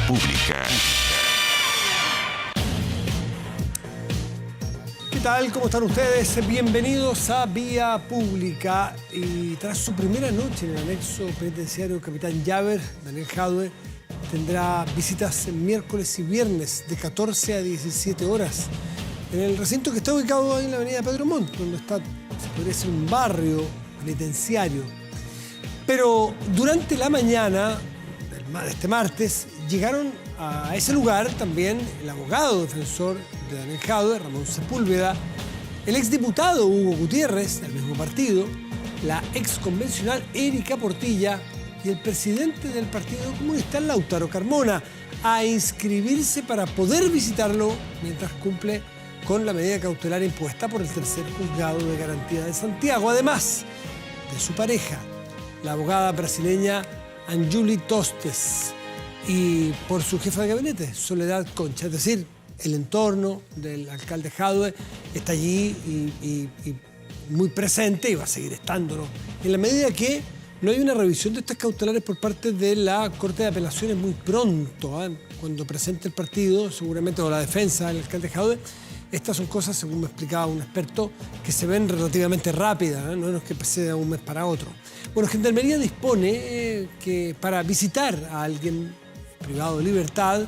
Pública. ¿Qué tal? ¿Cómo están ustedes? Bienvenidos a Vía Pública. Y tras su primera noche en el anexo penitenciario Capitán Llaver, Daniel Jadue tendrá visitas miércoles y viernes de 14 a 17 horas en el recinto que está ubicado ahí en la avenida Pedro Montt, donde está, se podría decir, un barrio penitenciario. Pero durante la mañana de este martes llegaron a ese lugar también el abogado defensor de Daniel Jadue, Ramón Sepúlveda, el exdiputado Hugo Gutiérrez, del mismo partido, la exconvencional Erika Portilla y el presidente del Partido Comunista, Lautaro Carmona, a inscribirse para poder visitarlo mientras cumple con la medida cautelar impuesta por el tercer juzgado de garantía de Santiago, además de su pareja, la abogada brasileña Anjuli Tostes, y por su jefa de gabinete, Soledad Concha. Es decir, el entorno del alcalde Jadue está allí y muy presente y va a seguir estándolo, en la medida que no hay una revisión de estas cautelares por parte de la Corte de Apelaciones muy pronto, cuando presente el partido, seguramente, o la defensa del alcalde Jadue. Estas son cosas, según me explicaba un experto, que se ven relativamente rápidas, no es que pase de un mes para otro. Bueno, Gendarmería dispone que para visitar a alguien privado de libertad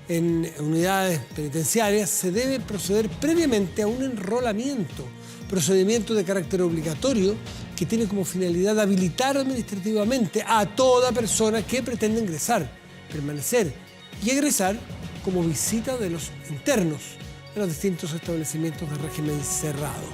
en unidades penitenciarias se debe proceder previamente a un enrolamiento, procedimiento de carácter obligatorio que tiene como finalidad habilitar administrativamente a toda persona que pretenda ingresar, permanecer y egresar como visita de los internos en los distintos establecimientos de régimen cerrado.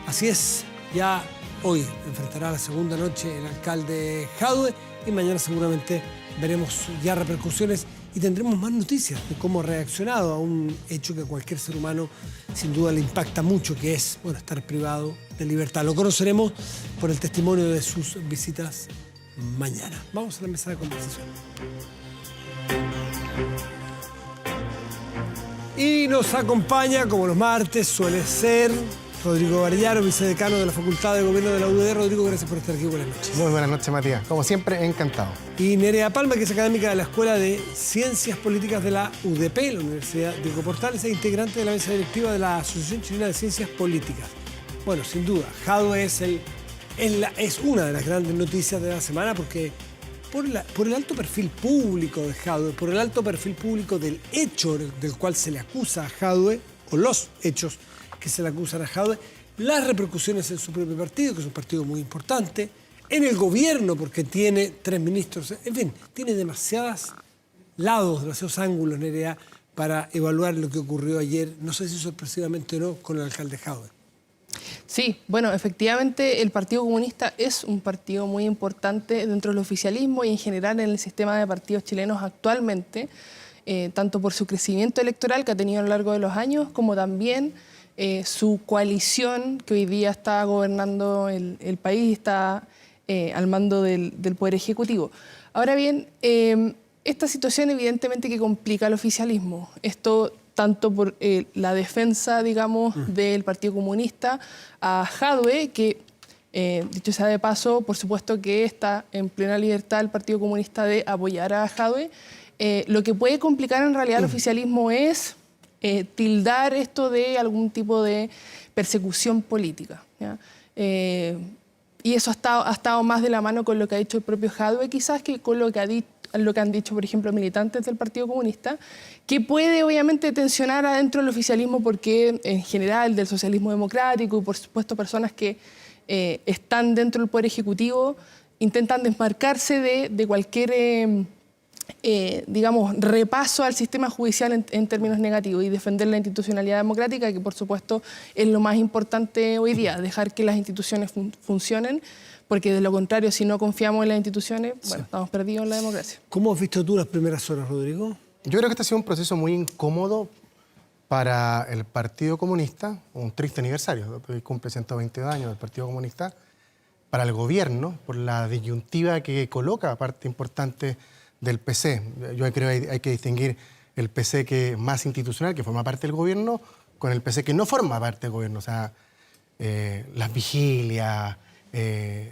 Así es, ya hoy enfrentará la segunda noche el alcalde Jadue y mañana seguramente veremos ya repercusiones y tendremos más noticias de cómo ha reaccionado a un hecho que a cualquier ser humano sin duda le impacta mucho, que es, bueno, estar privado de libertad. Lo conoceremos por el testimonio de sus visitas mañana. Vamos a la mesa de conversación. Y nos acompaña, como los martes suele ser, Rodrigo Varellaro, vicedecano de la Facultad de Gobierno de la UDD. Rodrigo, gracias por estar aquí. Buenas noches. Muy buenas noches, Matías. Como siempre, encantado. Y Nerea Palma, que es académica de la Escuela de Ciencias Políticas de la UDP, la Universidad Diego Portales, e integrante de la mesa directiva de la Asociación Chilena de Ciencias Políticas. Bueno, sin duda, Jadue es una de las grandes noticias de la semana porque por el alto perfil público de Jadue, por el alto perfil público del hecho del cual se le acusa a Jadue, o los hechos que se le acusan a Jadue, las repercusiones en su propio partido, que es un partido muy importante, en el gobierno, porque tiene 3 ministros, en fin, tiene demasiados lados, demasiados ángulos, Nerea, para evaluar lo que ocurrió ayer, no sé si sorpresivamente o no, con el alcalde Jadue. Sí, bueno, efectivamente el Partido Comunista es un partido muy importante dentro del oficialismo y en general en el sistema de partidos chilenos actualmente, tanto por su crecimiento electoral que ha tenido a lo largo de los años, como también su coalición que hoy día está gobernando el país, está al mando del Poder Ejecutivo. Ahora bien, esta situación evidentemente que complica al oficialismo. Esto tanto por la defensa, digamos, del Partido Comunista a Jadue, que, dicho sea de paso, por supuesto que está en plena libertad el Partido Comunista de apoyar a Jadue. Lo que puede complicar en realidad al oficialismo es tildar esto de algún tipo de persecución política, ¿ya? Y eso ha estado más de la mano con lo que ha dicho el propio Jadue, quizás, que con lo que han dicho, por ejemplo, militantes del Partido Comunista, que puede obviamente tensionar adentro del oficialismo porque en general del socialismo democrático y por supuesto personas que están dentro del Poder Ejecutivo intentan desmarcarse de cualquier, digamos, repaso al sistema judicial en términos negativos y defender la institucionalidad democrática, que por supuesto es lo más importante hoy día, dejar que las instituciones funcionen, porque de lo contrario, si no confiamos en las instituciones, bueno, estamos perdidos en la democracia. ¿Cómo has visto tú las primeras horas, Rodrigo? Yo creo que este ha sido un proceso muy incómodo para el Partido Comunista, un triste aniversario, hoy cumple 122 años del Partido Comunista, para el gobierno, por la disyuntiva que coloca parte importante del PC. Yo creo que hay que distinguir el PC que es más institucional, que forma parte del gobierno, con el PC que no forma parte del gobierno. O sea, las vigilias,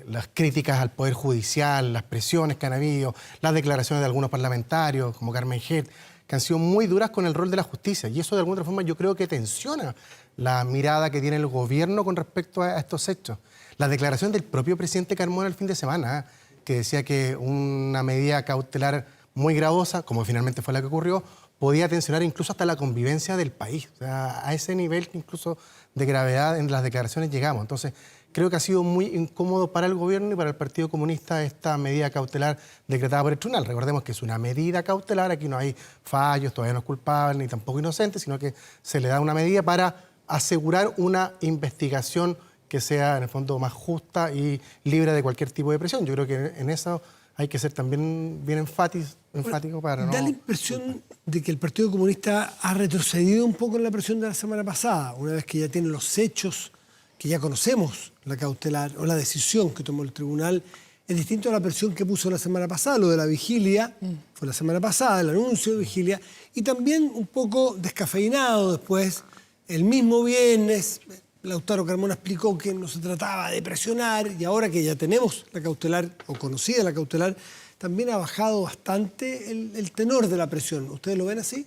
las críticas al Poder Judicial, las presiones que han habido, las declaraciones de algunos parlamentarios, como Carmen Gert, que han sido muy duras con el rol de la justicia. Y eso de alguna forma yo creo que tensiona la mirada que tiene el gobierno con respecto a estos hechos. La declaración del propio presidente Carmona el fin de semana, que decía que una medida cautelar muy gravosa, como finalmente fue la que ocurrió, podía tensionar incluso hasta la convivencia del país. O sea, a ese nivel incluso de gravedad en las declaraciones llegamos. Entonces, creo que ha sido muy incómodo para el gobierno y para el Partido Comunista esta medida cautelar decretada por el tribunal. Recordemos que es una medida cautelar, aquí no hay fallos, todavía no es culpable ni tampoco inocente, sino que se le da una medida para asegurar una investigación que sea en el fondo más justa y libre de cualquier tipo de presión. Yo creo que en eso hay que ser también bien enfático para no... Da la impresión de que el Partido Comunista ha retrocedido un poco en la presión de la semana pasada, una vez que ya tiene los hechos, que ya conocemos la cautelar o la decisión que tomó el tribunal. Es distinto a la presión que puso la semana pasada, lo de la vigilia, fue la semana pasada, el anuncio de vigilia, y también un poco descafeinado después, el mismo viernes, Lautaro Carmona explicó que no se trataba de presionar, y ahora que ya tenemos la cautelar, o conocida la cautelar, también ha bajado bastante el tenor de la presión. ¿Ustedes lo ven así?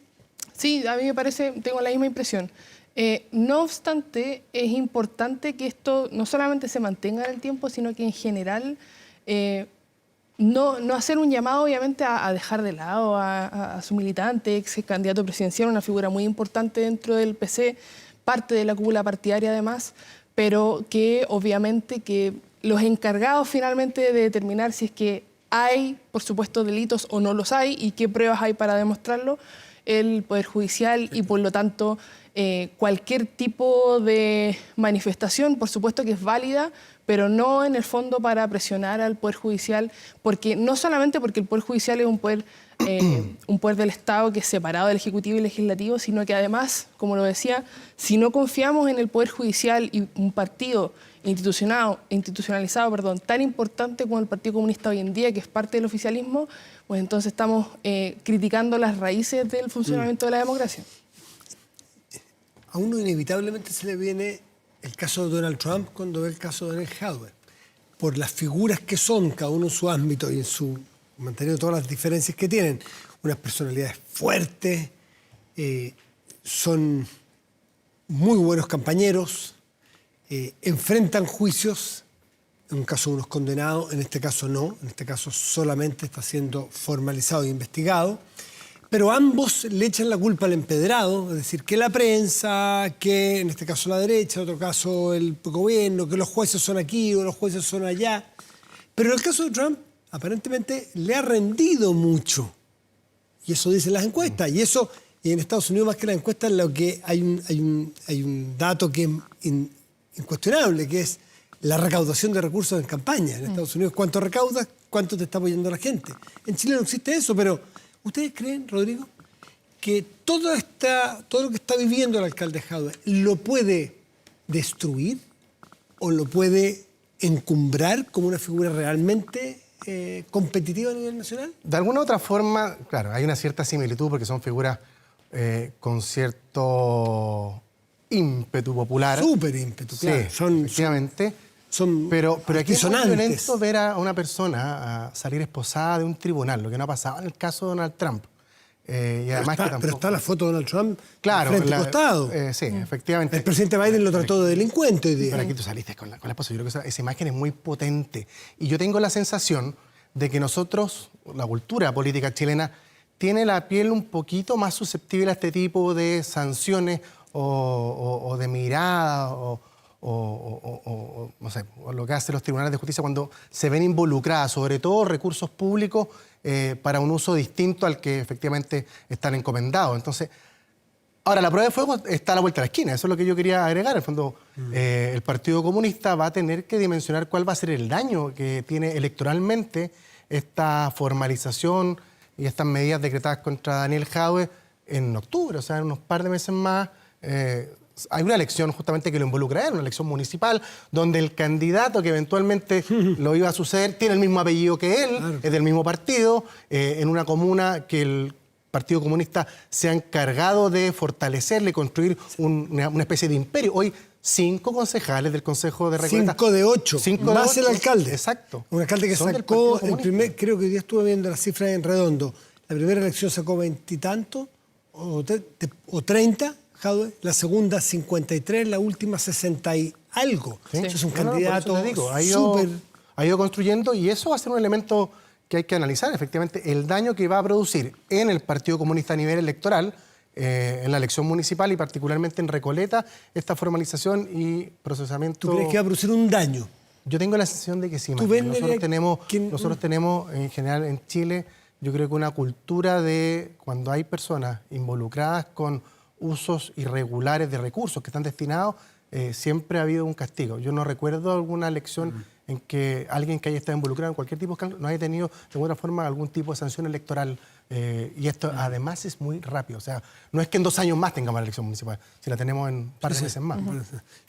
Sí, a mí me parece, tengo la misma impresión. No obstante, es importante que esto no solamente se mantenga en el tiempo, sino que en general no hacer un llamado, obviamente, a dejar de lado a su militante, ex candidato presidencial, una figura muy importante dentro del PC, parte de la cúpula partidaria además, pero que obviamente que los encargados finalmente de determinar si es que hay, por supuesto, delitos o no los hay y qué pruebas hay para demostrarlo, el Poder Judicial y por lo tanto cualquier tipo de manifestación, por supuesto que es válida, pero no en el fondo para presionar al Poder Judicial, porque no solamente porque el Poder Judicial es un poder del Estado que es separado del Ejecutivo y Legislativo, sino que además, como lo decía, si no confiamos en el Poder Judicial y un partido institucionalizado, tan importante como el Partido Comunista hoy en día, que es parte del oficialismo, pues entonces estamos criticando las raíces del funcionamiento de la democracia. A uno inevitablemente se le viene el caso de Donald Trump cuando ve el caso de Daniel Jadwe, por las figuras que son, cada uno en su ámbito y en su manteniendo todas las diferencias que tienen. Unas personalidades fuertes, son muy buenos compañeros, enfrentan juicios, en un caso uno es condenado, en este caso no, en este caso solamente está siendo formalizado e investigado, pero ambos le echan la culpa al empedrado, es decir, que la prensa, que en este caso la derecha, en otro caso el gobierno, que los jueces son aquí o los jueces son allá. Pero en el caso de Trump, aparentemente le ha rendido mucho. Y eso dicen las encuestas. Y eso, y en Estados Unidos más que las encuestas, lo que hay un dato que es incuestionable, que es la recaudación de recursos en campaña. En Estados Unidos, ¿cuánto recaudas? ¿Cuánto te está apoyando la gente? En Chile no existe eso, pero ¿ustedes creen, Rodrigo, que todo lo que está viviendo el alcalde Jadwe lo puede destruir o lo puede encumbrar como una figura realmente competitiva a nivel nacional? De alguna u otra forma, claro, hay una cierta similitud porque son figuras con cierto ímpetu popular. Súper ímpetu, claro. Sí, efectivamente. Pero aquí es muy violento ver a una persona salir esposada de un tribunal, lo que no ha pasado en el caso de Donald Trump. Y además pero está la foto de Donald Trump claro, frente al costado. Sí, efectivamente. El presidente Biden lo trató de delincuente hoy día. Pero aquí tú saliste con la esposa. Yo creo que esa imagen es muy potente. Y yo tengo la sensación de que nosotros, la cultura política chilena, tiene la piel un poquito más susceptible a este tipo de sanciones o de miradas o no sé, o lo que hacen los tribunales de justicia cuando se ven involucradas, sobre todo recursos públicos, para un uso distinto al que efectivamente están encomendados. Entonces, ahora, la prueba de fuego está a la vuelta de la esquina. Eso es lo que yo quería agregar. En el fondo, el Partido Comunista va a tener que dimensionar cuál va a ser el daño que tiene electoralmente esta formalización y estas medidas decretadas contra Daniel Jadwe en octubre, o sea, en unos par de meses más. Hay una elección justamente que lo involucra, una elección municipal, donde el candidato que eventualmente lo iba a suceder tiene el mismo apellido que él, claro, es del mismo partido, en una comuna que el Partido Comunista se ha encargado de fortalecerle, construir una especie de imperio. Hoy 5 concejales del Consejo de Recoleta. 5 de 8, 5 de más 8, el alcalde. Exacto. Un alcalde que Son del sacó, Partido Comunista. creo que hoy día estuve viendo las cifras en redondo. La primera elección sacó 20 y tanto, o 30, Jadwe. La segunda 53, la última 60 y algo. ¿Sí? Eso es un No, por candidato eso te digo, súper... ha ido construyendo, y eso va a ser un elemento que hay que analizar, efectivamente, el daño que va a producir en el Partido Comunista a nivel electoral, en la elección municipal y particularmente en Recoleta, esta formalización y procesamiento. ¿Tú crees que va a producir un daño? Yo tengo la sensación de que sí. ¿Tú ves, Nosotros Nerea, tenemos en general en Chile, yo creo que una cultura de cuando hay personas involucradas con usos irregulares de recursos que están destinados, siempre ha habido un castigo. Yo no recuerdo alguna elección en que alguien que haya estado involucrado en cualquier tipo de escándalo no haya tenido de alguna forma algún tipo de sanción electoral. Y esto además es muy rápido. O sea, no es que en 2 años más tengamos la elección municipal, si la tenemos en un par de meses más.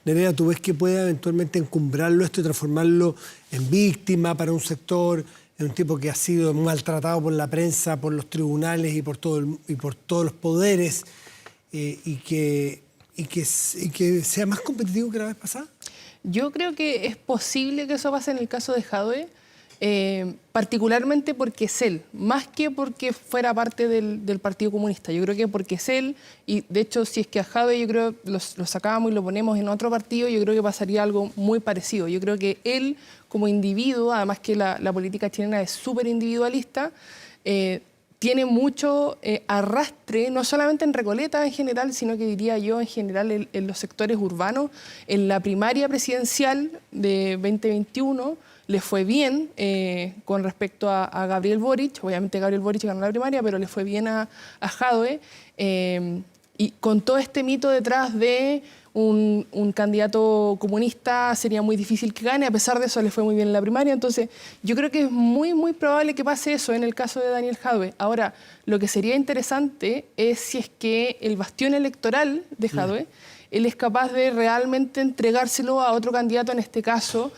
Nerea, ¿tú ves que puede eventualmente encumbrarlo esto y transformarlo en víctima para un sector, en un tipo que ha sido maltratado por la prensa, por los tribunales y por todos los poderes, y que sea más competitivo que la vez pasada? Yo creo que es posible que eso pase en el caso de Jadwe, particularmente porque es él, más que porque fuera parte del Partido Comunista. Yo creo que porque es él, y de hecho si es que a Jadwe yo creo lo sacábamos y lo ponemos en otro partido, yo creo que pasaría algo muy parecido. Yo creo que él como individuo, además que la política chilena es súper individualista, tiene mucho arrastre, no solamente en Recoleta en general, sino que diría yo en general en los sectores urbanos. En la primaria presidencial de 2021 le fue bien con respecto a Gabriel Boric. Obviamente Gabriel Boric ganó la primaria, pero le fue bien a Jadwe. Y con todo este mito detrás de un candidato comunista sería muy difícil que gane, a pesar de eso le fue muy bien en la primaria. Entonces yo creo que es muy, muy probable que pase eso en el caso de Daniel Jadwe. Ahora, lo que sería interesante es si es que el bastión electoral de Jadwe, él es capaz de realmente entregárselo a otro candidato, en este caso,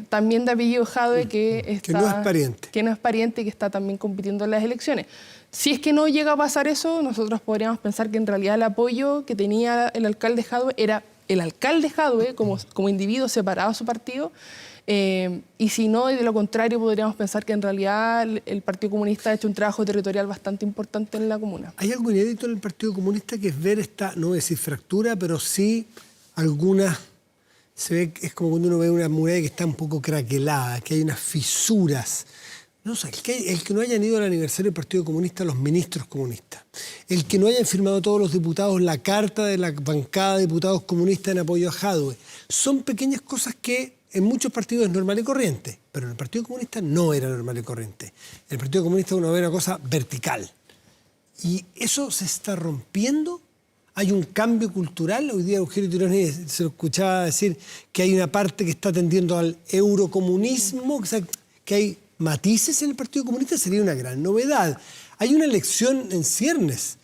también de apellido Jadwe, que no es pariente. Que no es pariente y que está también compitiendo en las elecciones. Si es que no llega a pasar eso, nosotros podríamos pensar que en realidad el apoyo que tenía el alcalde Jadwe era el alcalde Jadwe como individuo separado de su partido, y si no, y de lo contrario, podríamos pensar que en realidad el Partido Comunista ha hecho un trabajo territorial bastante importante en la comuna. ¿Hay algo inédito en el Partido Comunista, que es ver esta, no voy a decir fractura, pero sí algunas... Se ve, es como cuando uno ve una muralla que está un poco craquelada, que hay unas fisuras. No sé, el que no hayan ido al aniversario del Partido Comunista los ministros comunistas, el que no hayan firmado todos los diputados la carta de la bancada de diputados comunistas en apoyo a Jadwe, son pequeñas cosas que en muchos partidos es normal y corriente, pero en el Partido Comunista no era normal y corriente. En el Partido Comunista uno ve una cosa vertical. Y eso se está rompiendo. Hay un cambio cultural. Hoy día Eugenio Tironi se lo escuchaba decir que hay una parte que está tendiendo al eurocomunismo, o sea, que hay matices en el Partido Comunista. Sería una gran novedad. Hay una elección en ciernes.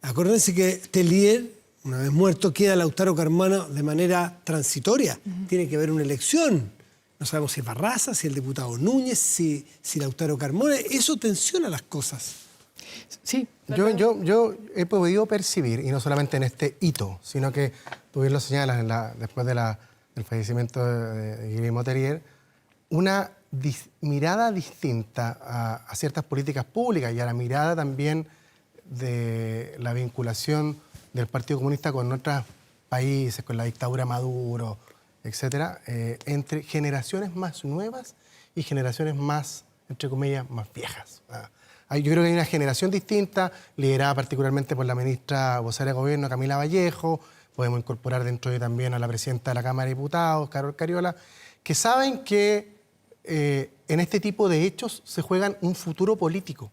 Acuérdense que Tellier, una vez muerto, queda Lautaro Carmona de manera transitoria. Tiene que haber una elección. No sabemos si es Barraza, si el diputado Núñez, si Lautaro Carmona. Eso tensiona las cosas. Sí. Yo he podido percibir, y no solamente en este hito, sino que tú bien lo señalas después del fallecimiento de Guillermo Tellier, una mirada distinta a ciertas políticas públicas y a la mirada también de la vinculación del Partido Comunista con otros países, con la dictadura Maduro, etcétera, entre generaciones más nuevas y generaciones más, entre comillas, más viejas. Yo creo que hay una generación distinta, liderada particularmente por la ministra vocera de Gobierno, Camila Vallejo. Podemos incorporar dentro de también a la presidenta de la Cámara de Diputados, Carol Cariola, que saben que en este tipo de hechos se juegan un futuro político,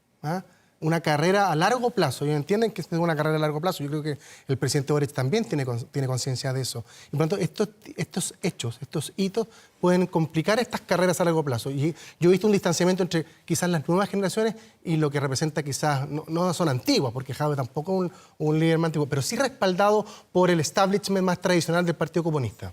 una carrera a largo plazo. Ellos entienden que es una carrera a largo plazo. Yo creo que el presidente Boric también tiene conciencia de eso. Y por lo tanto, estos hechos, estos hitos, pueden complicar estas carreras a largo plazo. Y yo he visto un distanciamiento entre quizás las nuevas generaciones y lo que representa quizás, no son antiguas, porque Jadwe tampoco es un líder más antiguo, pero sí respaldado por el establishment más tradicional del Partido Comunista.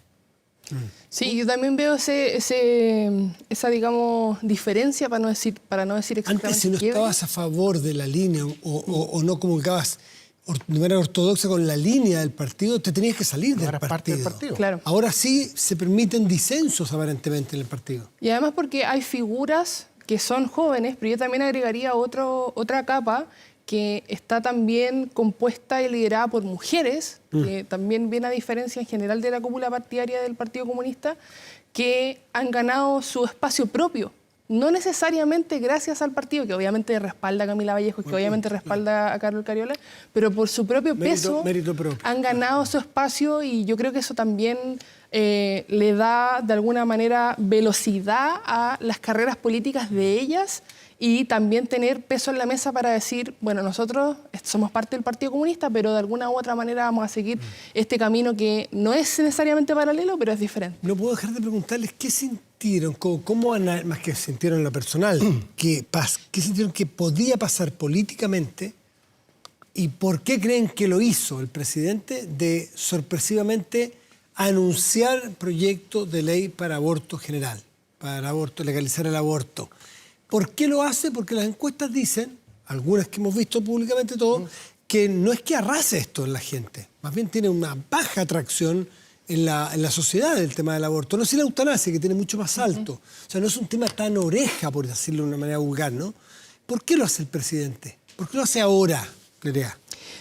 Sí, yo también veo esa, digamos, diferencia, para no decir exactamente. Antes, si no estabas a favor de la línea o no comulgabas de manera ortodoxa con la línea del partido, te tenías que salir del eras partido. parte del partido. Claro. Ahora sí se permiten disensos aparentemente en el partido. Y además porque hay figuras que son jóvenes, pero yo también agregaría otra capa que está también compuesta y liderada por mujeres, que también viene a diferencia en general de la cúpula partidaria del Partido Comunista, que han ganado su espacio propio. No necesariamente gracias al partido, que obviamente respalda a Camila Vallejos, que obviamente respalda a Carol Cariola, pero por su propio peso mérito propio. han ganado su espacio, y yo creo que eso también le da de alguna manera velocidad a las carreras políticas de ellas, y también tener peso en la mesa para decir, bueno, nosotros somos parte del Partido Comunista, pero de alguna u otra manera vamos a seguir este camino que no es necesariamente paralelo, pero es diferente. No puedo dejar de preguntarles qué sintieron, más que sintieron en lo personal, qué sintieron que podía pasar políticamente y por qué creen que lo hizo el presidente de sorpresivamente anunciar proyecto de ley para aborto general, para legalizar el aborto. ¿Por qué lo hace? Porque las encuestas dicen, algunas que hemos visto públicamente todos, que no es que arrase esto en la gente, más bien tiene una baja atracción en la sociedad el tema del aborto. No es la eutanasia, que tiene mucho más alto. O sea, no es un tema tan oreja, por decirlo de una manera vulgar, ¿no? ¿Por qué lo hace el presidente? ¿Por qué lo hace ahora, Nerea?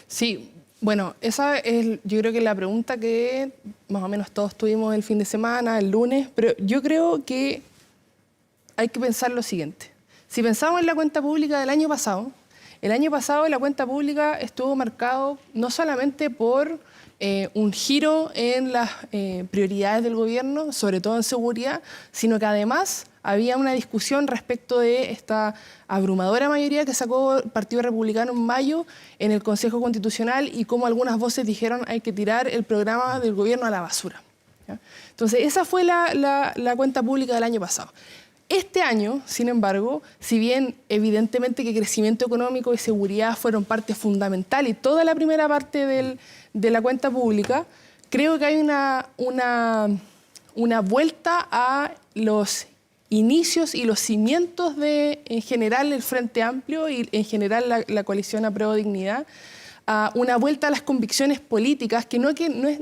Sí, bueno, esa es, yo creo que la pregunta que más o menos todos tuvimos el fin de semana, el lunes, pero yo creo que hay que pensar lo siguiente. Si pensamos en la cuenta pública del año pasado, el año pasado la cuenta pública estuvo marcado no solamente por un giro en las prioridades del gobierno, sobre todo en seguridad, sino que además había una discusión respecto de esta abrumadora mayoría que sacó el Partido Republicano en mayo en el Consejo Constitucional, y como algunas voces dijeron hay que tirar el programa del gobierno a la basura, ¿ya? Entonces esa fue la cuenta pública del año pasado. Este año, sin embargo, si bien evidentemente que crecimiento económico y seguridad fueron parte fundamental y toda la primera parte de la cuenta pública, creo que hay una vuelta a los inicios y los cimientos de, en general, el Frente Amplio y en general la coalición Apruebo Dignidad, a una vuelta a las convicciones políticas que no es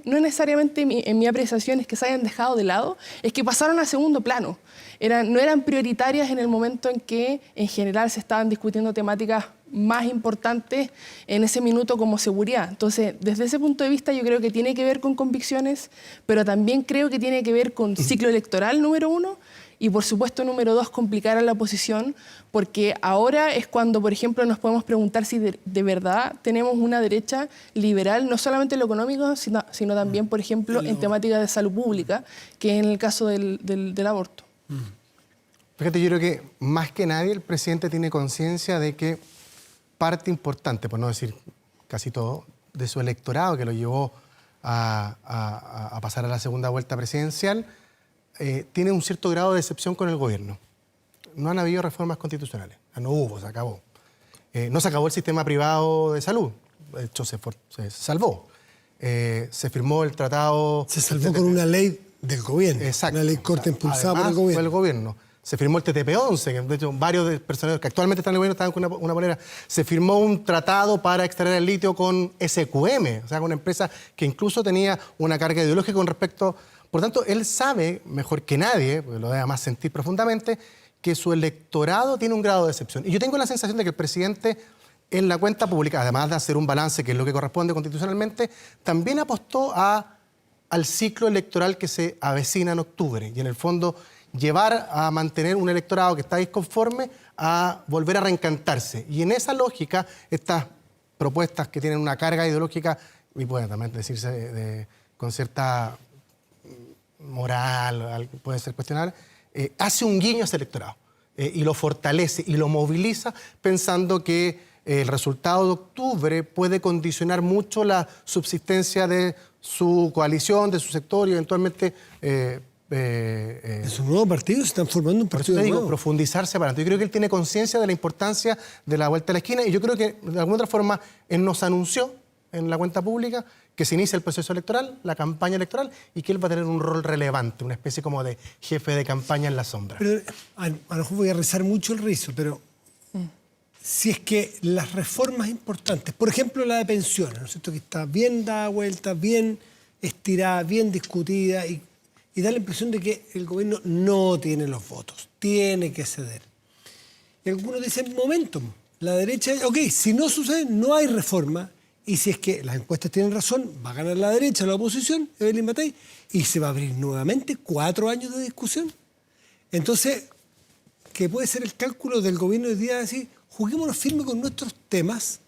necesariamente en mi apreciación es que se hayan dejado de lado, es que pasaron a segundo plano. No eran prioritarias en el momento en que en general se estaban discutiendo temáticas más importantes en ese minuto como seguridad. Entonces, desde ese punto de vista yo creo que tiene que ver con convicciones, pero también creo que tiene que ver con ciclo electoral, número uno, y por supuesto, número dos, complicar a la oposición, porque ahora es cuando, por ejemplo, nos podemos preguntar si de verdad tenemos una derecha liberal, no solamente en lo económico, sino también, por ejemplo, en temáticas de salud pública, que es en el caso del aborto. Fíjate, yo creo que más que nadie el presidente tiene conciencia de que parte importante, por no decir casi todo, de su electorado que lo llevó a pasar a la segunda vuelta presidencial, tiene un cierto grado de decepción con el gobierno. No han habido reformas constitucionales, no hubo, se acabó. No se acabó el sistema privado de salud, de hecho se salvó. Se firmó el tratado... Se salvó con una ley del gobierno. Exacto. Una ley corta impulsada por el Fue gobierno. el gobierno. Se firmó el TTP-11, que de hecho varios personeros que actualmente están en el gobierno estaban con una polera. Se firmó un tratado para extraer el litio con SQM, o sea, con una empresa que incluso tenía una carga ideológica con respecto... Por tanto, él sabe, mejor que nadie, porque lo debe más sentir profundamente, que su electorado tiene un grado de decepción. Y yo tengo la sensación de que el presidente, en la cuenta pública, además de hacer un balance, que es lo que corresponde constitucionalmente, también apostó al ciclo electoral que se avecina en octubre. Y en el fondo, llevar a mantener un electorado que está disconforme a volver a reencantarse. Y en esa lógica, estas propuestas que tienen una carga ideológica, y puede también decirse con cierta moral, puede ser cuestionable, hace un guiño a ese electorado y lo fortalece y lo moviliza pensando que el resultado de octubre puede condicionar mucho la subsistencia de su coalición, de su sector y eventualmente... Es un nuevo partido, se están formando un partido te digo, nuevo. profundizarse para adelante. Yo creo que él tiene conciencia de la importancia de la vuelta a la esquina y yo creo que de alguna otra forma él nos anunció en la cuenta pública que se inicia el proceso electoral, la campaña electoral, y que él va a tener un rol relevante, una especie como de jefe de campaña en la sombra. Pero a lo mejor voy a rezar mucho el rizo, pero si es que las reformas importantes, por ejemplo la de pensiones, ¿no es cierto?, que está bien dada vuelta, bien estirada, bien discutida y da la impresión de que el gobierno no tiene los votos, tiene que ceder. Y algunos dicen, momentum, la derecha, ok, si no sucede, no hay reforma, y si es que las encuestas tienen razón, va a ganar la derecha, la oposición, Evelyn Matei, y se va a abrir nuevamente 4 años de discusión. Entonces, ¿qué puede ser el cálculo del gobierno hoy día? Decir, juguémonos firme con nuestros temas,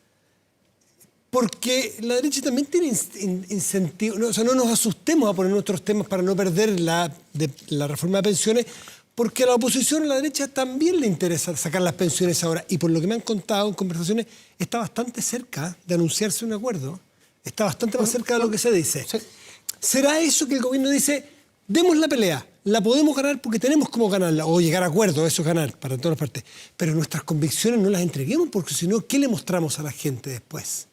porque la derecha también tiene incentivo, no, o sea, no nos asustemos a poner nuestros temas para no perder la reforma de pensiones, porque a la oposición, a la derecha, también le interesa sacar las pensiones ahora. Y por lo que me han contado en conversaciones, está bastante cerca de anunciarse un acuerdo. Está bastante más cerca de lo que se dice. Sí. ¿Será eso que el gobierno dice, demos la pelea, la podemos ganar porque tenemos cómo ganarla, o llegar a acuerdo, eso es ganar para todas las partes, pero nuestras convicciones no las entreguemos, porque si no, ¿qué le mostramos a la gente después?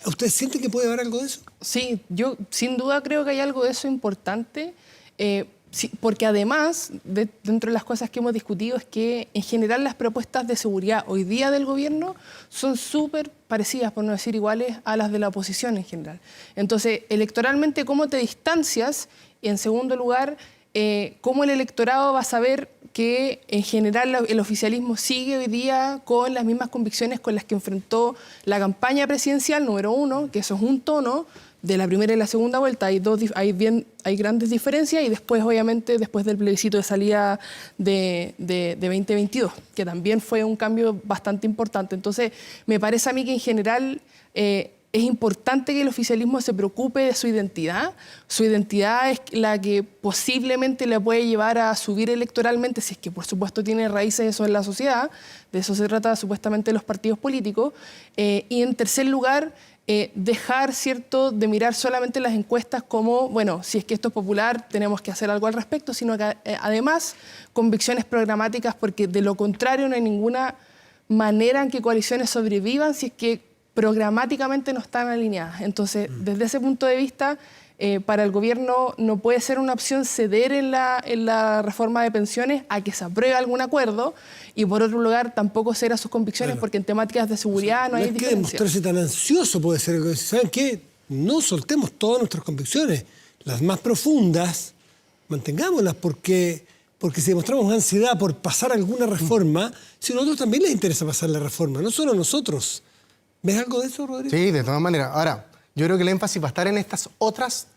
¿Ustedes sienten que puede haber algo de eso? Sí, yo sin duda creo que hay algo de eso importante, sí, porque además, dentro de las cosas que hemos discutido, es que en general las propuestas de seguridad hoy día del gobierno son súper parecidas, por no decir iguales, a las de la oposición en general. Entonces, electoralmente, ¿cómo te distancias? Y en segundo lugar, ¿cómo el electorado va a saber que en general el oficialismo sigue hoy día con las mismas convicciones con las que enfrentó la campaña presidencial número 1, que eso es un tono de la primera y la segunda vuelta, hay grandes diferencias, y después, obviamente, después del plebiscito de salida de 2022, que también fue un cambio bastante importante. Entonces, me parece a mí que en general es importante que el oficialismo se preocupe de su identidad. Su identidad es la que posiblemente le puede llevar a subir electoralmente, si es que por supuesto tiene raíces eso en la sociedad, de eso se trata supuestamente los partidos políticos. Y en tercer lugar, dejar, ¿cierto?, de mirar solamente las encuestas como, bueno, si es que esto es popular, tenemos que hacer algo al respecto, sino que además convicciones programáticas, porque de lo contrario no hay ninguna manera en que coaliciones sobrevivan si es que programáticamente no están alineadas. Entonces, desde ese punto de vista, para el gobierno no puede ser una opción ceder en la reforma de pensiones a que se apruebe algún acuerdo, y por otro lugar tampoco ceder a sus convicciones, porque en temáticas de seguridad no hay diferencia. No hay que demostrarse tan ansioso, puede ser. ¿Saben qué? No soltemos todas nuestras convicciones. Las más profundas, mantengámoslas, porque si demostramos ansiedad por pasar alguna reforma, si a nosotros también les interesa pasar la reforma, no solo a nosotros. ¿Ves algo de eso, Rodrigo? Sí, de todas maneras. Ahora, yo creo que el énfasis va a estar en estas otras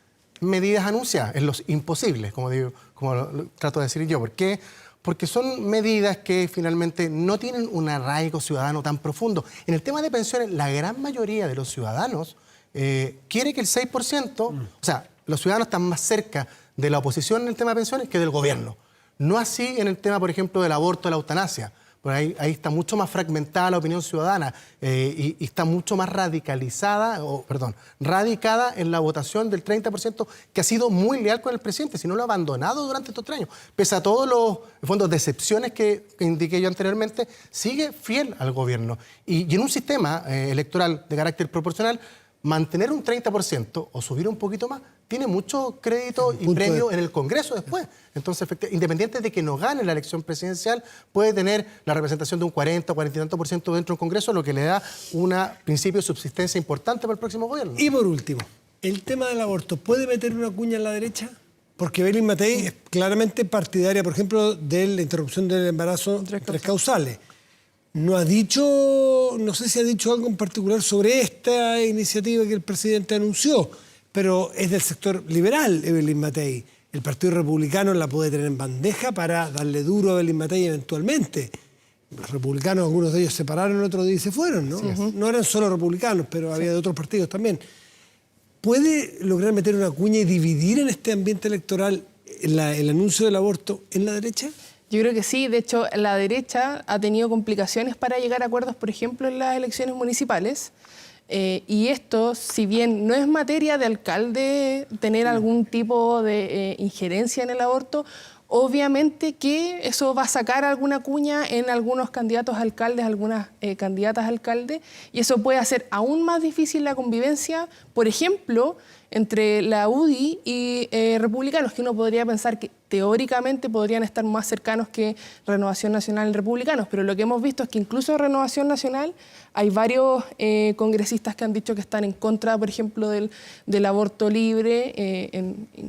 medidas anunciadas, en los imposibles, como lo trato de decir yo. ¿Por qué? Porque son medidas que finalmente no tienen un arraigo ciudadano tan profundo. En el tema de pensiones, la gran mayoría de los ciudadanos quiere que el 6%, o sea, los ciudadanos están más cerca de la oposición en el tema de pensiones que del gobierno. No así en el tema, por ejemplo, del aborto, de la eutanasia. Por ahí está mucho más fragmentada la opinión ciudadana y está mucho más radicada en la votación del 30%, que ha sido muy leal con el presidente, si no lo ha abandonado durante estos 3 años. Pese a todos los, en fondo, decepciones que indiqué yo anteriormente, sigue fiel al gobierno. Y en un sistema electoral de carácter proporcional, mantener un 30% o subir un poquito más tiene mucho crédito y premio en el Congreso después. Entonces, independiente de que no gane la elección presidencial, puede tener la representación de un 40 o 40 y tanto por ciento dentro del Congreso, lo que le da un principio de subsistencia importante para el próximo gobierno. Y por último, el tema del aborto, ¿puede meter una cuña en la derecha? Porque Evelyn Matei es claramente partidaria, por ejemplo, de la interrupción del embarazo tres causales. No ha dicho, no sé si ha dicho algo en particular sobre esta iniciativa que el presidente anunció, pero es del sector liberal, Evelyn Matei. El Partido Republicano la puede tener en bandeja para darle duro a Evelyn Matei eventualmente. Los republicanos, algunos de ellos se pararon, otros días se fueron, ¿no? Sí. No eran solo republicanos, pero había de otros partidos también. ¿Puede lograr meter una cuña y dividir en este ambiente electoral el anuncio del aborto en la derecha? Yo creo que sí. De hecho, la derecha ha tenido complicaciones para llegar a acuerdos, por ejemplo, en las elecciones municipales. Y esto, si bien no es materia de alcalde tener algún tipo de injerencia en el aborto, obviamente que eso va a sacar alguna cuña en algunos candidatos a alcaldes, algunas candidatas a alcalde, y eso puede hacer aún más difícil la convivencia, por ejemplo, entre la UDI y republicanos, que uno podría pensar que teóricamente podrían estar más cercanos que Renovación Nacional y Republicanos, pero lo que hemos visto es que incluso en Renovación Nacional hay varios congresistas que han dicho que están en contra, por ejemplo, del aborto libre,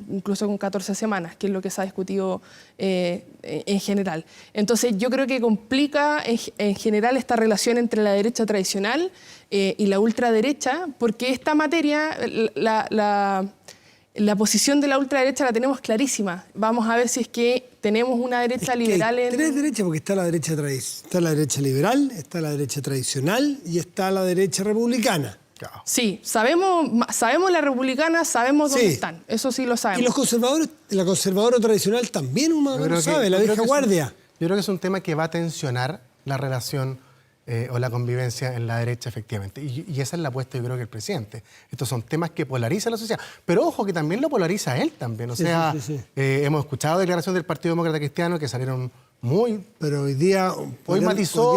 incluso con 14 semanas, que es lo que se ha discutido en general. Entonces yo creo que complica en general esta relación entre la derecha tradicional y la ultraderecha, porque esta materia, la posición de la ultraderecha la tenemos clarísima. Vamos a ver si es que tenemos una derecha liberal hay tres derechas, porque está la derecha liberal, está la derecha tradicional y está la derecha republicana. Sí, sabemos la republicana, sabemos dónde están. Eso sí lo sabemos. Y los conservadores, la conservadora tradicional también uno no sabe, la vieja guardia. Yo creo que es un tema que va a tensionar la relación o la convivencia en la derecha, efectivamente. Y esa es la apuesta, yo creo, que el presidente. Estos son temas que polarizan la sociedad. Pero ojo, que también lo polariza él también. O sea, hemos escuchado declaraciones del Partido Demócrata Cristiano que salieron muy... Pero hoy día... Hoy matizó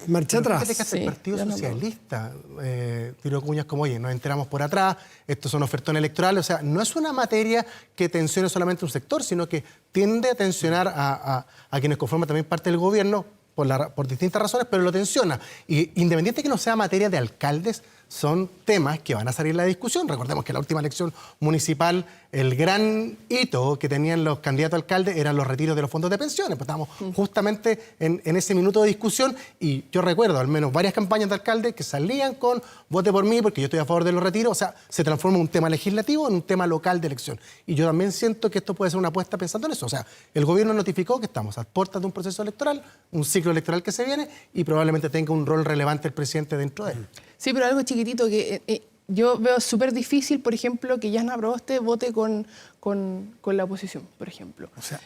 marcha atrás. Fíjate que hasta el Partido Socialista tiró cuñas como, oye, nos enteramos por atrás, estos son ofertones electorales. O sea, no es una materia que tensione solamente un sector, sino que tiende a tensionar a quienes conforman también parte del gobierno, por distintas razones, pero lo tensiona. Y independiente de que no sea materia de alcaldes, son temas que van a salir en la discusión. Recordemos que en la última elección municipal, el gran hito que tenían los candidatos a alcaldes eran los retiros de los fondos de pensiones. Pues estábamos justamente en ese minuto de discusión, y yo recuerdo al menos varias campañas de alcaldes que salían con vote por mí porque yo estoy a favor de los retiros. O sea, se transforma un tema legislativo en un tema local de elección. Y yo también siento que esto puede ser una apuesta pensando en eso. O sea, el gobierno notificó que estamos a puertas de un proceso electoral, un ciclo electoral que se viene, y probablemente tenga un rol relevante el presidente dentro de él. Sí, pero algo chiquitito que yo veo súper difícil, por ejemplo, que Jasna Proboste vote con la oposición, por ejemplo. O sea,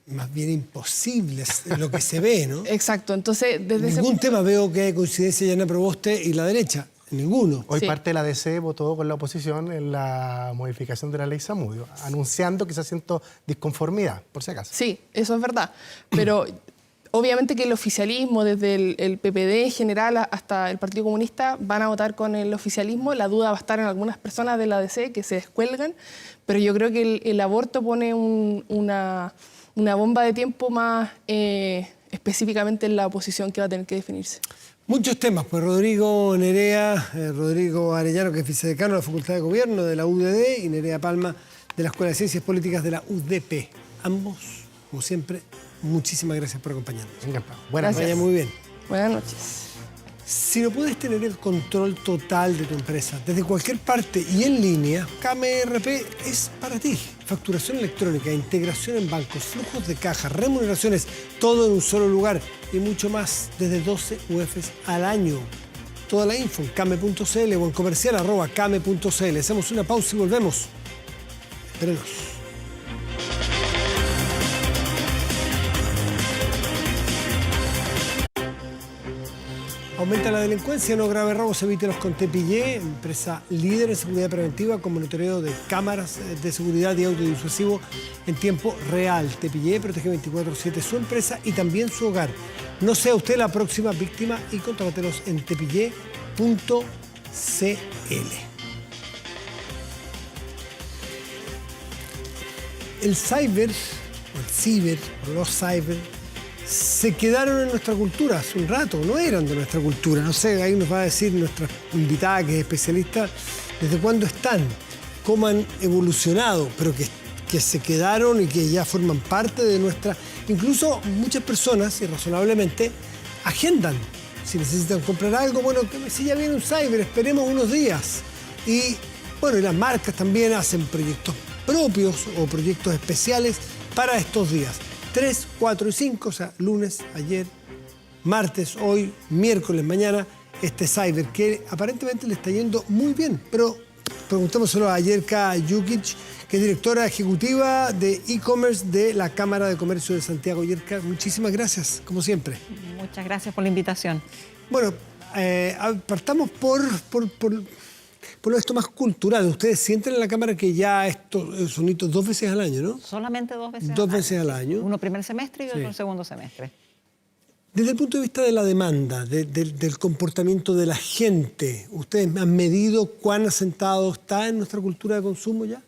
más bien imposible es lo que se ve, ¿no? Exacto, entonces... desde en ningún tema veo que haya coincidencia Jasna Proboste y la derecha, ninguno. Hoy parte de la DC votó con la oposición en la modificación de la ley Zamudio, anunciando que se siente disconformidad, por si acaso. Sí, eso es verdad, pero... Obviamente que el oficialismo, desde el PPD en general hasta el Partido Comunista, van a votar con el oficialismo. La duda va a estar en algunas personas de la ADC que se descuelgan, pero yo creo que el aborto pone una bomba de tiempo más específicamente en la oposición que va a tener que definirse. Muchos temas, pues Rodrigo Nerea, Rodrigo Arellano, que es vicedecano de la Facultad de Gobierno de la UDD, y Nerea Palma, de la Escuela de Ciencias Políticas de la UDP. Ambos, como siempre, muchísimas gracias por acompañarnos. Encantado. Buenas noches. Vaya muy bien. Buenas noches. Si no puedes tener el control total de tu empresa desde cualquier parte y en línea, KMRP es para ti. Facturación electrónica, integración en bancos, flujos de caja, remuneraciones, todo en un solo lugar y mucho más desde 12 UFs al año. Toda la info en kame.cl o en comercial@kame.cl. Hacemos una pausa y volvemos. Espérenos. Aumenta la delincuencia, no grave robos, evítelos con Tepillé, empresa líder en seguridad preventiva con monitoreo de cámaras de seguridad y audiodisuasivo en tiempo real. Tepillé protege 24/7 su empresa y también su hogar. No sea usted la próxima víctima y contrátelos en tepillé.cl. El ciber, o el ciber, o los cyber, se quedaron en nuestra cultura hace un rato, no eran de nuestra cultura. No sé, ahí nos va a decir nuestra invitada que es especialista desde cuándo están, cómo han evolucionado, pero que se quedaron y que ya forman parte de nuestra... Incluso muchas personas, irrazonablemente, agendan. Si necesitan comprar algo, bueno, si ya viene un cyber, esperemos unos días. Y bueno, y las marcas también hacen proyectos propios o proyectos especiales para estos días. 3, 4 y 5, o sea, lunes, ayer, martes, hoy, miércoles, mañana, este cyber que aparentemente le está yendo muy bien. Pero preguntémoselo a Yerka Jukic, que es directora ejecutiva de e-commerce de la Cámara de Comercio de Santiago. Yerka, muchísimas gracias, como siempre. Muchas gracias por la invitación. Bueno, partamos por esto más cultural. Ustedes sienten en la Cámara que ya estos son hitos 2 veces al año, ¿no? Solamente 2 veces al año. 2 veces al año. Uno primer semestre y otro segundo semestre. Desde el punto de vista de la demanda, del comportamiento de la gente, ¿ustedes han medido cuán asentado está en nuestra cultura de consumo ya?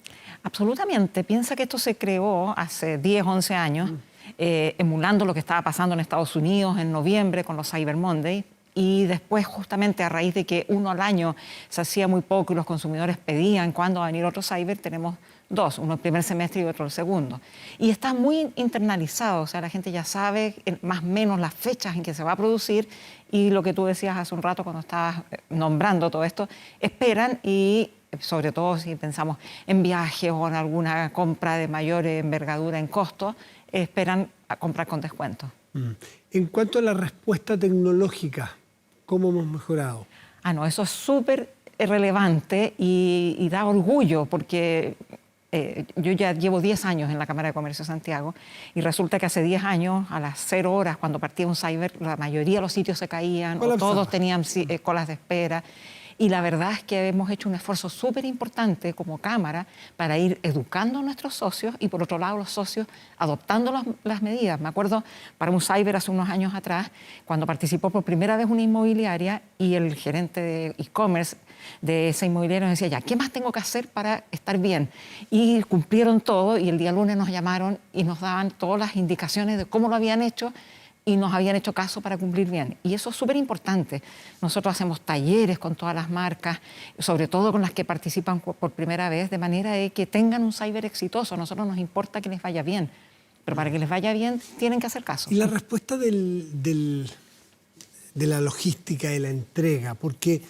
Absolutamente. Piensa que esto se creó hace 10, 11 años, emulando lo que estaba pasando en Estados Unidos en noviembre con los Cyber Monday. Y después, justamente a raíz de que uno al año se hacía muy poco y los consumidores pedían cuándo va a venir otro cyber, tenemos dos, uno el primer semestre y otro el segundo. Y está muy internalizado, o sea, la gente ya sabe más o menos las fechas en que se va a producir y lo que tú decías hace un rato cuando estabas nombrando todo esto, esperan y sobre todo si pensamos en viajes o en alguna compra de mayor envergadura en costo, esperan a comprar con descuento. En cuanto a la respuesta tecnológica, ¿cómo hemos mejorado? No, eso es súper relevante y da orgullo porque yo ya llevo 10 años en la Cámara de Comercio de Santiago y resulta que hace 10 años, a las 0 horas, cuando partía un cyber, la mayoría de los sitios se caían o todos tenían colas de espera. Y la verdad es que hemos hecho un esfuerzo súper importante como Cámara para ir educando a nuestros socios y por otro lado los socios adoptando las medidas. Me acuerdo para un cyber hace unos años atrás, cuando participó por primera vez una inmobiliaria y el gerente de e-commerce de esa inmobiliaria nos decía, ya, ¿qué más tengo que hacer para estar bien? Y cumplieron todo y el día lunes nos llamaron y nos daban todas las indicaciones de cómo lo habían hecho y nos habían hecho caso para cumplir bien. Y eso es súper importante. Nosotros hacemos talleres con todas las marcas, sobre todo con las que participan por primera vez, de manera de que tengan un cyber exitoso. A nosotros nos importa que les vaya bien, pero para que les vaya bien tienen que hacer caso. Y la respuesta de la logística y la entrega, porque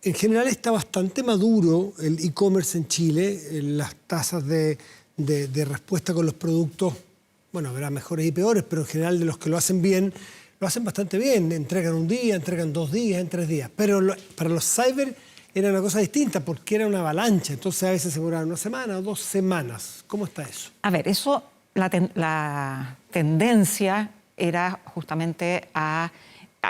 en general está bastante maduro el e-commerce en Chile, las tasas de respuesta con los productos. Bueno, habrá mejores y peores, pero en general de los que lo hacen bien, lo hacen bastante bien. Entregan un día, entregan 2 días, en 3 días. Pero para los cyber era una cosa distinta porque era una avalancha. Entonces a veces se demoraban 1 semana o 2 semanas. ¿Cómo está eso? A ver, eso, la tendencia era justamente a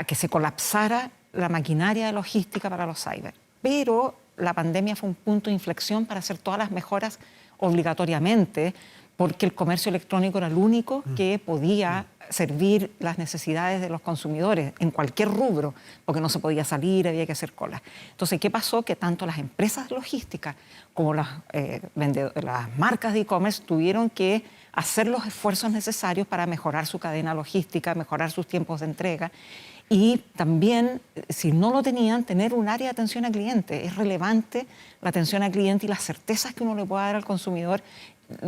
que se colapsara la maquinaria de logística para los cyber. Pero la pandemia fue un punto de inflexión para hacer todas las mejoras obligatoriamente, porque el comercio electrónico era el único que podía servir las necesidades de los consumidores en cualquier rubro, porque no se podía salir, había que hacer colas. Entonces, ¿qué pasó? Que tanto las empresas logísticas como las marcas de e-commerce tuvieron que hacer los esfuerzos necesarios para mejorar su cadena logística, mejorar sus tiempos de entrega y también, si no lo tenían, tener un área de atención al cliente. Es relevante la atención al cliente y las certezas que uno le pueda dar al consumidor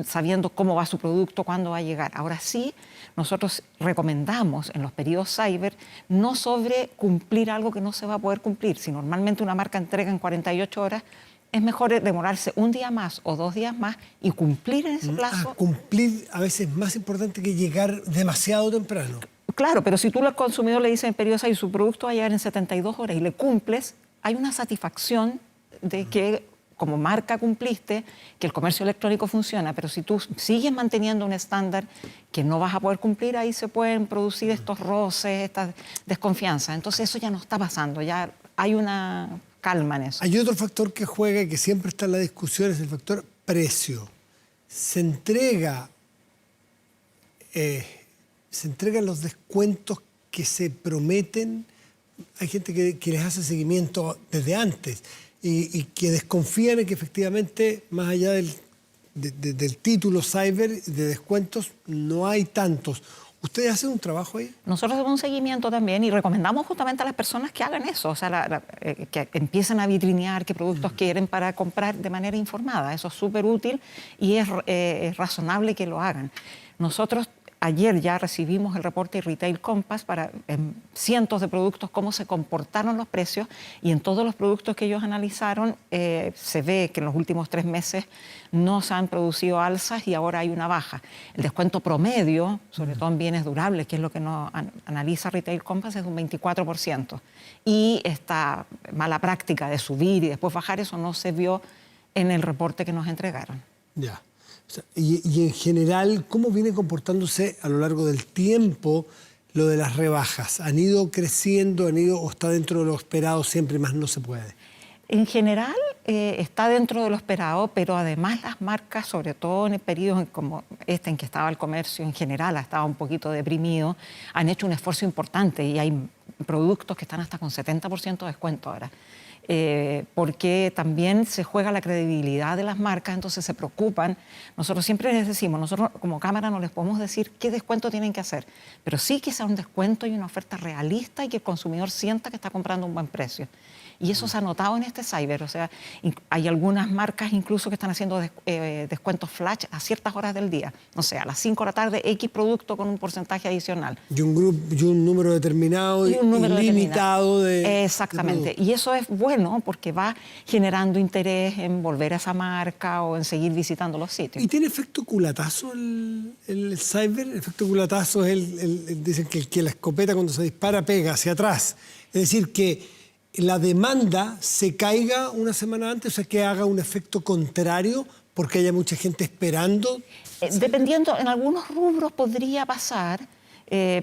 sabiendo cómo va su producto, cuándo va a llegar. Ahora sí, nosotros recomendamos en los periodos cyber no sobre cumplir algo que no se va a poder cumplir. Si normalmente una marca entrega en 48 horas, es mejor demorarse un día más o 2 días más y cumplir en ese plazo. Cumplir a veces es más importante que llegar demasiado temprano. Claro, pero si tú al consumidor le dices en periodo cyber su producto va a llegar en 72 horas y le cumples, hay una satisfacción de que como marca cumpliste, que el comercio electrónico funciona, pero si tú sigues manteniendo un estándar que no vas a poder cumplir, ahí se pueden producir estos roces, estas desconfianzas. Entonces eso ya no está pasando, ya hay una calma en eso. Hay otro factor que juega y que siempre está en la discusión, es el factor precio. Se entregan los descuentos que se prometen. Hay gente que les hace seguimiento desde antes y que desconfían en que efectivamente, más allá del título cyber de descuentos, no hay tantos. ¿Ustedes hacen un trabajo ahí? Nosotros hacemos un seguimiento también y recomendamos justamente a las personas que hagan eso, o sea, que empiecen a vitrinear qué productos quieren para comprar de manera informada. Eso es súper útil y es razonable que lo hagan. Nosotros ayer ya recibimos el reporte de Retail Compass para cientos de productos, cómo se comportaron los precios, y en todos los productos que ellos analizaron se ve que en los últimos 3 meses no se han producido alzas y ahora hay una baja. El descuento promedio, sobre todo en bienes durables, que es lo que nos analiza Retail Compass, es de un 24%. Y esta mala práctica de subir y después bajar, eso no se vio en el reporte que nos entregaron. Ya. O sea, y en general, ¿cómo viene comportándose a lo largo del tiempo lo de las rebajas? ¿Han ido creciendo, o está dentro de lo esperado siempre, más no se puede? En general está dentro de lo esperado, pero además las marcas, sobre todo en el periodo como este en que estaba el comercio en general, estaba un poquito deprimido, han hecho un esfuerzo importante y hay productos que están hasta con 70% de descuento ahora. porque también se juega la credibilidad de las marcas, entonces se preocupan. Nosotros siempre les decimos, nosotros como cámara no les podemos decir qué descuento tienen que hacer, pero sí que sea un descuento y una oferta realista y que el consumidor sienta que está comprando un buen precio. Y eso se ha notado en este cyber, o sea, hay algunas marcas incluso que están haciendo descuentos flash a ciertas horas del día. No sé, a las 5 de la tarde, X producto con un porcentaje adicional. Y un número determinado y limitado de... Exactamente. Y eso es bueno porque va generando interés en volver a esa marca o en seguir visitando los sitios. ¿Y tiene efecto culatazo el cyber? El efecto culatazo es dicen que la escopeta cuando se dispara pega hacia atrás. Es decir, que la demanda se caiga una semana antes, o sea, que haga un efecto contrario porque haya mucha gente esperando. Dependiendo, en algunos rubros podría pasar,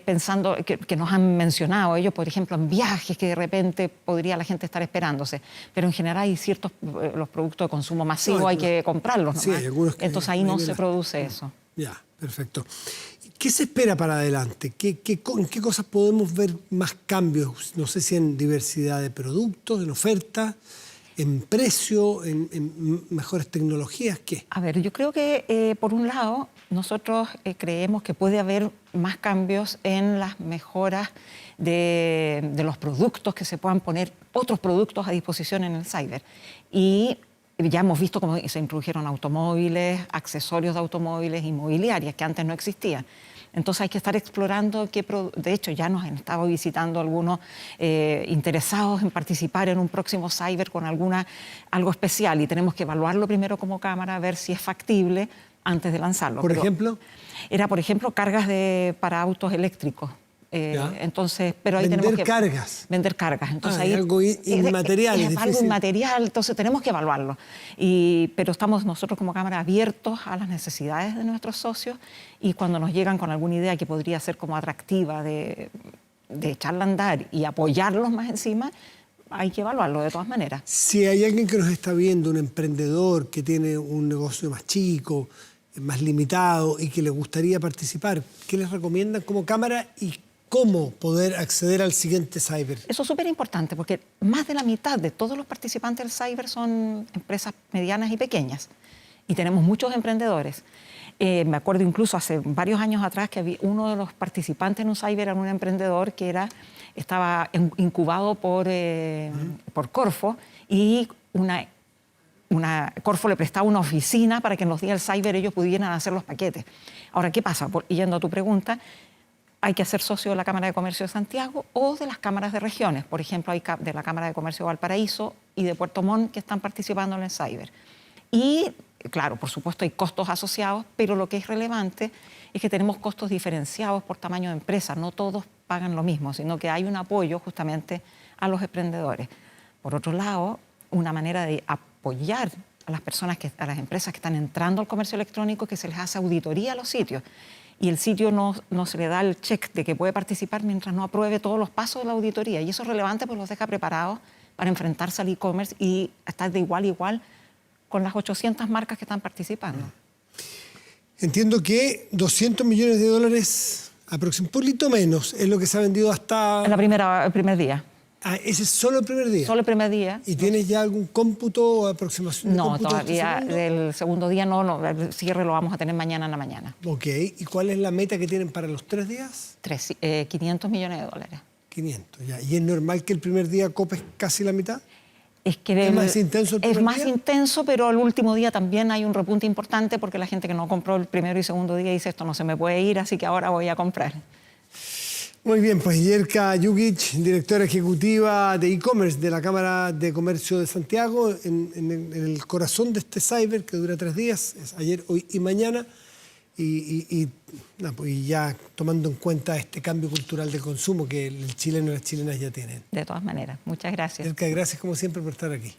pensando que nos han mencionado ellos, por ejemplo, en viajes, que de repente podría la gente estar esperándose. Pero en general hay ciertos, los productos de consumo masivo hay que comprarlos, ¿no? Sí, hay algunos que entonces ahí no se produce eso. Ya, perfecto. ¿Qué se espera para adelante? ¿En qué cosas podemos ver más cambios? No sé si en diversidad de productos, en oferta, en precio, en mejores tecnologías, ¿qué? A ver, yo creo que por un lado nosotros creemos que puede haber más cambios en las mejoras de los productos, que se puedan poner otros productos a disposición en el cyber. Y ya hemos visto cómo se introdujeron automóviles, accesorios de automóviles, inmobiliarias, que antes no existían. Entonces hay que estar explorando de hecho ya nos han estado visitando algunos interesados en participar en un próximo cyber con algo especial y tenemos que evaluarlo primero como cámara, ver si es factible antes de lanzarlo. ¿Por ejemplo? Era, por ejemplo, cargas para autos eléctricos. Entonces, pero ahí vender tenemos que cargas. Vender cargas. Entonces ahí algo inmaterial. Es algo inmaterial, entonces tenemos que evaluarlo. Pero estamos nosotros como cámara abiertos a las necesidades de nuestros socios y cuando nos llegan con alguna idea que podría ser como atractiva de echarla a andar y apoyarlos más encima, hay que evaluarlo de todas maneras. Si hay alguien que nos está viendo, un emprendedor que tiene un negocio más chico, más limitado y que le gustaría participar, ¿qué les recomiendan como cámara y cómo poder acceder al siguiente cyber? Eso es súper importante porque más de la mitad de todos los participantes del cyber son empresas medianas y pequeñas y tenemos muchos emprendedores. Me acuerdo incluso hace varios años atrás que había uno de los participantes en un cyber era un emprendedor que estaba incubado por Corfo y Corfo le prestaba una oficina para que en los días del cyber ellos pudieran hacer los paquetes. Ahora, ¿qué pasa? Yendo a tu pregunta, hay que ser socio de la Cámara de Comercio de Santiago o de las cámaras de regiones. Por ejemplo, hay de la Cámara de Comercio de Valparaíso y de Puerto Montt que están participando en el cyber. Y, claro, por supuesto hay costos asociados, pero lo que es relevante es que tenemos costos diferenciados por tamaño de empresa. No todos pagan lo mismo, sino que hay un apoyo justamente a los emprendedores. Por otro lado, una manera de apoyar a las empresas que están entrando al comercio electrónico, que se les hace auditoría a los sitios. Y el sitio no se le da el check de que puede participar mientras no apruebe todos los pasos de la auditoría. Y eso es relevante porque los deja preparados para enfrentarse al e-commerce y estar de igual a igual con las 800 marcas que están participando. Entiendo que $200 millones, aproximadamente, un poquito menos, es lo que se ha vendido hasta... El primer día. Ah, ese es solo el primer día. Solo el primer día. ¿Y tienes ya algún cómputo o aproximación? No, todavía del segundo día no, el cierre lo vamos a tener mañana en la mañana. Ok, ¿y cuál es la meta que tienen para los 3 días? 500 millones de dólares. 500, ya. ¿Y es normal que el primer día copes casi la mitad? Es que ¿Es más intenso el primer Es más día? intenso, pero el último día también hay un repunte importante porque la gente que no compró el primero y segundo día dice esto no se me puede ir, así que ahora voy a comprar. Muy bien, pues Yerka Jukic, directora ejecutiva de e-commerce de la Cámara de Comercio de Santiago, en el corazón de este cyber que dura 3 días, es ayer, hoy y mañana, y ya tomando en cuenta este cambio cultural de consumo que el chileno y las chilenas ya tienen. De todas maneras, muchas gracias. Yerka, gracias como siempre por estar aquí.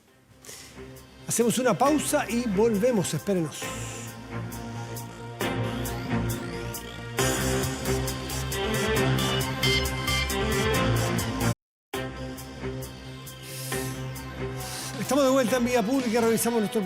Hacemos una pausa y volvemos, espérenos. Estamos de vuelta en Vía Pública, revisamos nuestro